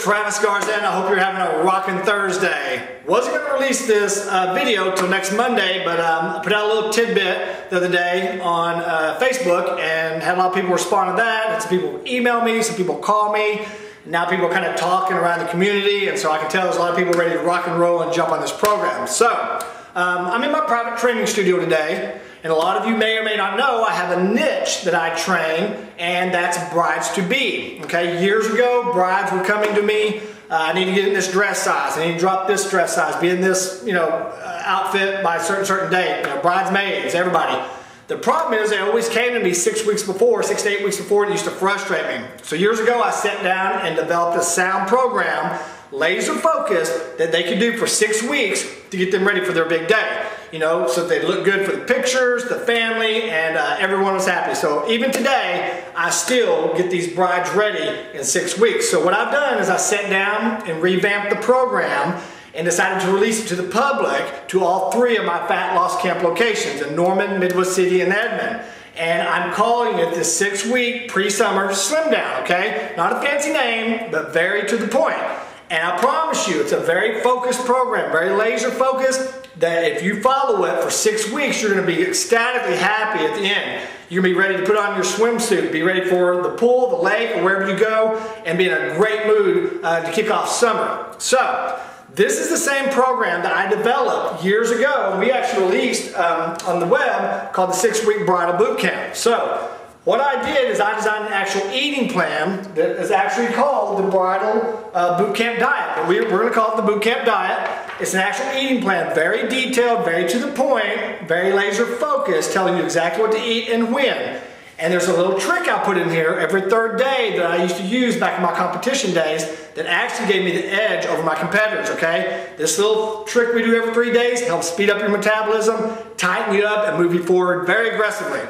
Travis Garzen. I hope you're having a rockin' Thursday. Wasn't going to release this video till next Monday, but I put out a little tidbit the other day on Facebook and had a lot of people respond to that. And some people email me, some people call me. Now people are kind of talking around the community, and so I can tell there's a lot of people ready to rock and roll and jump on this program. So I'm in my private training studio today, and a lot of you may or may not know I have a niche that I train, and that's brides-to-be. Okay, years ago, brides were coming to me. I need to get in this dress size. I need to drop this dress size. Be in this, outfit by a certain date. Bridesmaids, everybody. The problem is they always came to me 6 weeks before, 6 to 8 weeks before, and it used to frustrate me. So years ago, I sat down and developed a sound program, laser focused, that they could do for 6 weeks to get them ready for their big day. So they look good for the pictures, the family, and everyone was happy. So even today, I still get these brides ready in 6 weeks. So what I've done is I sat down and revamped the program and decided to release it to the public to all 3 of my fat loss camp locations in Norman, Midwest City, and Edmond. And I'm calling it the 6-week pre-summer slim down, okay? Not a fancy name, but very to the point. And I promise you, it's a very focused program, very laser focused, that if you follow it for 6 weeks, you're gonna be ecstatically happy at the end. You're gonna be ready to put on your swimsuit, be ready for the pool, the lake, or wherever you go, and be in a great mood to kick off summer. So, this is the same program that I developed years ago. We actually released on the web called the 6-Week Bridal Boot Camp. So what I did is I designed an actual eating plan that is actually called the Bridal Boot Camp Diet. But we're going to call it the Boot Camp Diet. It's an actual eating plan, very detailed, very to the point, very laser focused, telling you exactly what to eat and when. And there's a little trick I put in here every 3rd day that I used to use back in my competition days that actually gave me the edge over my competitors, okay? This little trick we do every 3 days helps speed up your metabolism, tighten you up, and move you forward very aggressively.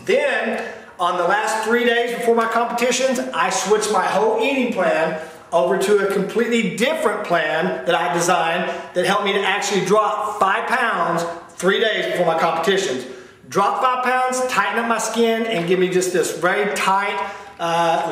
Then, on the last 3 days before my competitions, I switched my whole eating plan over to a completely different plan that I designed that helped me to actually drop 5 pounds 3 days before my competitions. Drop 5 pounds, tighten up my skin, and give me just this very tight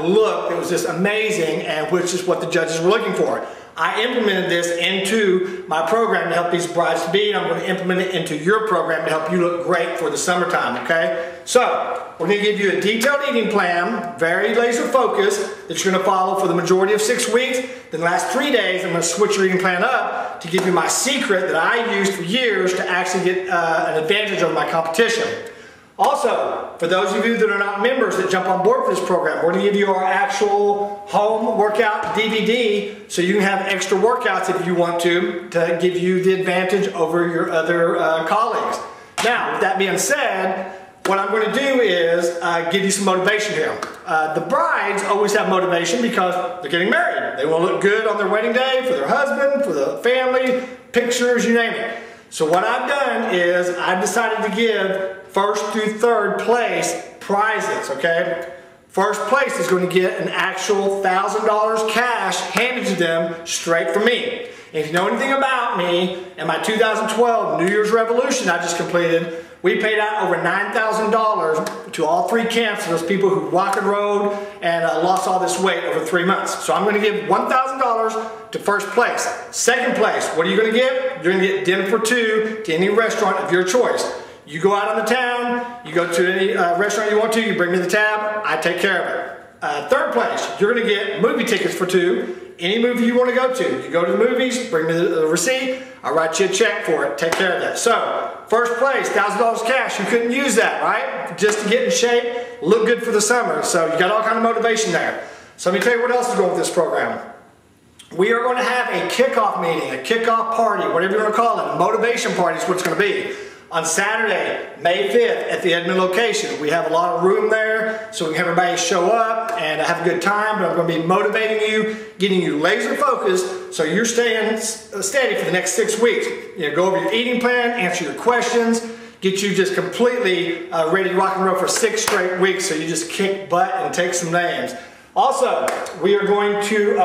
look that was just amazing, and which is what the judges were looking for. I implemented this into my program to help these brides-to-be, and I'm going to implement it into your program to help you look great for the summertime, okay? So, we're going to give you a detailed eating plan, very laser focused, that you're going to follow for the majority of 6 weeks. Then the last 3 days, I'm going to switch your eating plan up to give you my secret that I used for years to actually get an advantage over my competition. Also, for those of you that are not members that jump on board for this program, we're going to give you our actual home workout DVD so you can have extra workouts if you want to give you the advantage over your other colleagues. Now, with that being said, what I'm going to do is give you some motivation here. The brides always have motivation because they're getting married. They want to look good on their wedding day for their husband, for the family, pictures, you name it. So what I've done is I've decided to give 1st through 3rd place prizes, okay? 1st place is going to get an actual $1,000 cash handed to them straight from me. If you know anything about me and my 2012 New Year's Revolution I just completed, we paid out over $9,000 to all 3 camps of those people who rock and rolled and lost all this weight over 3 months. So I'm going to give $1,000 to 1st place. 2nd place, what are you going to get? You're going to get dinner for 2 to any restaurant of your choice. You go out on the town, you go to any restaurant you want to, you bring me the tab, I take care of it. 3rd place, you're going to get movie tickets for 2. Any movie you want to go to. You go to the movies, bring me the receipt, I'll write you a check for it, take care of that. So, 1st place, $1,000 cash, you couldn't use that, right? Just to get in shape, look good for the summer. So you got all kind of motivation there. So let me tell you what else is going with this program. We are going to have a kickoff meeting, a kickoff party, whatever you want to call it. A motivation party is what it's going to be. On Saturday, May 5th, at the Edmond location. We have a lot of room there, so we can have everybody show up and have a good time, but I'm going to be motivating you, getting you laser focused, so you're staying steady for the next 6 weeks. Go over your eating plan, answer your questions, get you just completely ready to rock and roll for 6 straight weeks, so you just kick butt and take some names. Also, we are going to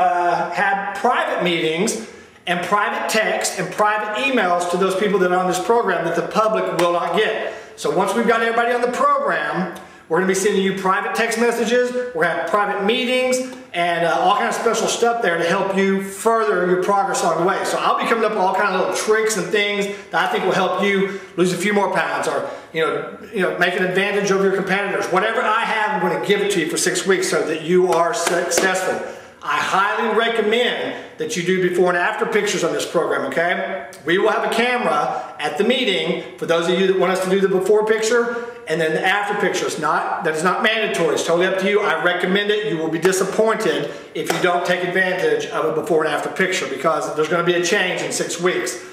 have private meetings and private text and private emails to those people that are on this program that the public will not get. So once we've got everybody on the program, We're going to be sending you private text messages. We're going to have private meetings and all kinds of special stuff there to help you further your progress along the way. So I'll be coming up with all kinds of little tricks and things that I think will help you lose a few more pounds, or make an advantage over your competitors. Whatever I have, I'm going to give it to you for 6 weeks so that you are successful. I highly recommend that you do before and after pictures on this program, okay? We will have a camera at the meeting for those of you that want us to do the before picture, and then the after picture. That is not mandatory. It's totally up to you. I recommend it. You will be disappointed if you don't take advantage of a before and after picture, because there's going to be a change in 6 weeks.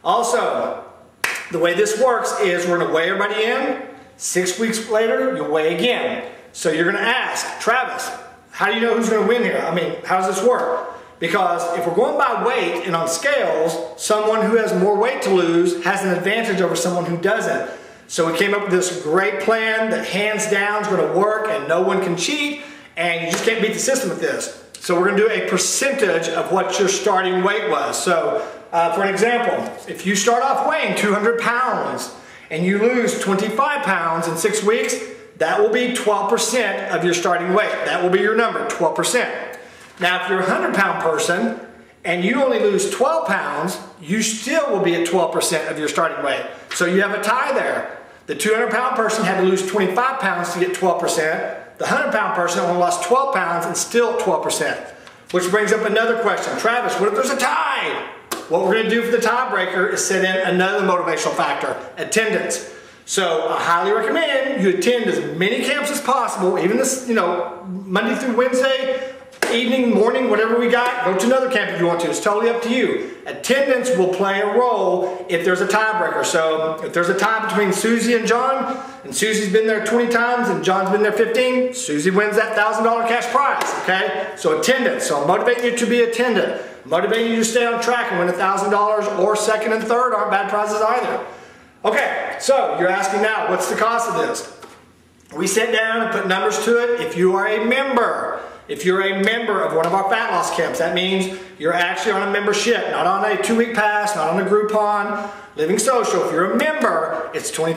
Also, the way this works is we're going to weigh everybody in. 6 weeks later, you'll weigh again. So you're going to ask, Travis, how do you know who's going to win here? I mean, how does this work? Because if we're going by weight and on scales, someone who has more weight to lose has an advantage over someone who doesn't. So we came up with this great plan that hands down is going to work and no one can cheat, and you just can't beat the system with this. So we're going to do a percentage of what your starting weight was. So for an example, if you start off weighing 200 pounds and you lose 25 pounds in 6 weeks, that will be 12% of your starting weight. That will be your number, 12%. Now, if you're a 100-pound person and you only lose 12 pounds, you still will be at 12% of your starting weight. So you have a tie there. The 200-pound person had to lose 25 pounds to get 12%. The 100-pound person only lost 12 pounds and still 12%. Which brings up another question. Travis, what if there's a tie? What we're going to do for the tiebreaker is set in another motivational factor, attendance. So I highly recommend you attend as many camps as possible, even this, Monday through Wednesday, evening, morning, whatever we got. Go to another camp if you want to. It's totally up to you. Attendance will play a role if there's a tiebreaker. So if there's a tie between Susie and John, and Susie's been there 20 times and John's been there 15, Susie wins that $1,000 cash prize, okay? So attendance. So I'm motivating you to be attendant. I'm motivating you to stay on track and win $1,000, or second and third aren't bad prizes either. Okay, so you're asking now, what's the cost of this? We sit down and put numbers to it. If you are a member, if you're a member of one of our fat loss camps, that means you're actually on a membership, not on a 2-week pass, not on a Groupon, Living Social. If you're a member, it's $25.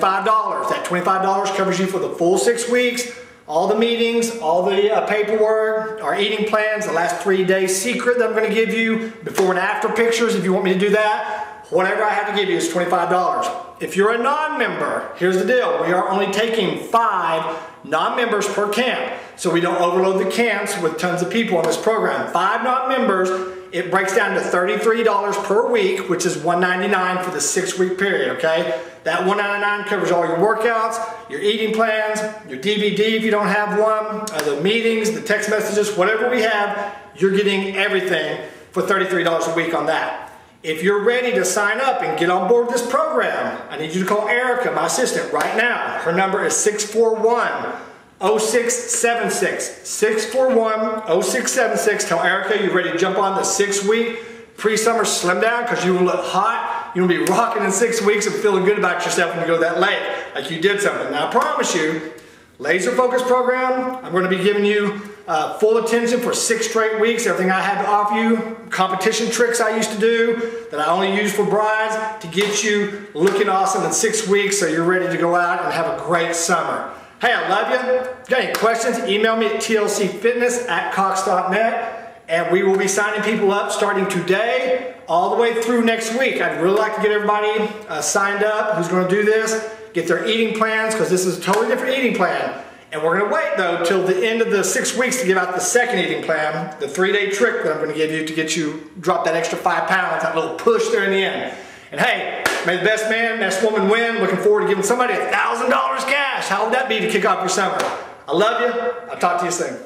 That $25 covers you for the full 6 weeks, all the meetings, all the paperwork, our eating plans, the last 3-day secret that I'm going to give you, before and after pictures if you want me to do that. Whatever I have to give you is $25. If you're a non-member, here's the deal. We are only taking 5 non-members per camp, so we don't overload the camps with tons of people on this program. 5 non-members, it breaks down to $33 per week, which is $199 for the 6-week period, okay? That $199 covers all your workouts, your eating plans, your DVD if you don't have one, the meetings, the text messages, whatever we have, you're getting everything for $33 a week on that. If you're ready to sign up and get on board with this program, I need you to call Erica, my assistant, right now. Her number is 641-0676. 641-0676. Tell Erica you're ready to jump on the 6-week pre-summer slim down, because you will look hot. You'll be rocking in 6 weeks and feeling good about yourself when you go that late, like you did something. Now I promise you, laser focus program, I'm going to be giving you full attention for 6 straight weeks. Everything I have to offer you, competition tricks I used to do that I only use for brides to get you looking awesome in 6 weeks so you're ready to go out and have a great summer. Hey, I love you. If you got any questions, email me at tlcfitness@cox.net, and we will be signing people up starting today all the way through next week. I'd really like to get everybody signed up who's going to do this, get their eating plans, because this is a totally different eating plan. And we're going to wait, though, till the end of the 6 weeks to give out the second eating plan, the 3-day trick that I'm going to give you to get you drop that extra 5 pounds, that little push there in the end. And hey, may the best man, best woman win. Looking forward to giving somebody $1,000 cash. How would that be to kick off your summer? I love you. I'll talk to you soon.